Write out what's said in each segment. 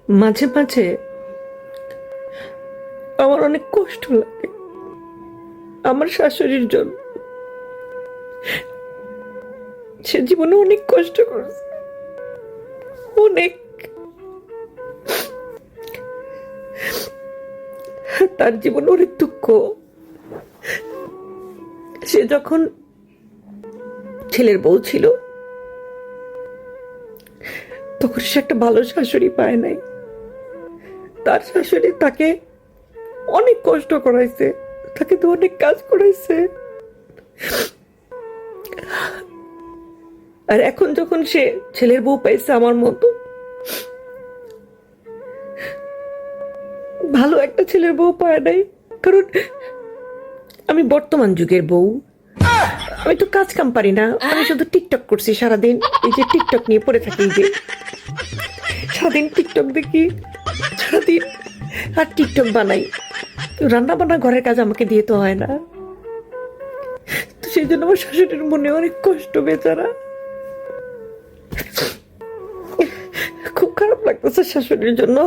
মাঝে মাঝে আমার অনেক কষ্ট লাগে আমার শাশুড়ির জন্য। সে জীবনে অনেক কষ্ট করেছে, অনেক। তার জীবনে অনেক দুঃখ। সে যখন ছেলের বউ ছিল তখন সে একটা ভালো শাশুড়ি পায় নাই। তার শাশুড়ি তাকে অনেক কষ্ট করাইছে, তাকে তো অনেক কাজ করাইছে। আর এখন যখন সে ছেলের বউ পাইছে আমার মতো ভালো একটা ছেলের বউ পায় নাই, কারণ আমি বর্তমান যুগের বউ। আমি তো কাজ কাম পারি না, আমি শুধু টিকটক করছি সারাদিন। এই যে টিকটক নিয়ে পড়ে থাকি, এই যে সারাদিন টিকটক দেখি, সারাদিন আর টিকটক বানাই। রান্না বান্না ঘরের কাজ আমাকে দিয়ে তো হয় না। তো সেই জন্য আমার শাশুড়ির মনে অনেক কষ্ট, বেচারা। খুব খারাপ লাগতেছে শাশুড়ির জন্য।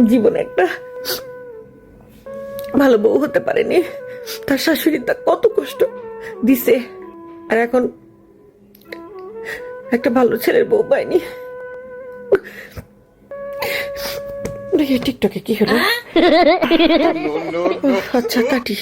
জীবনে একটা ভালো বউ হতে পারেনি, তার শাশুড়ি তার কত কষ্ট দিছে, আর এখন একটা ভালো ছেলের বউ পায়নি। টিকটকে কি হলো? আচ্ছা, কাটি।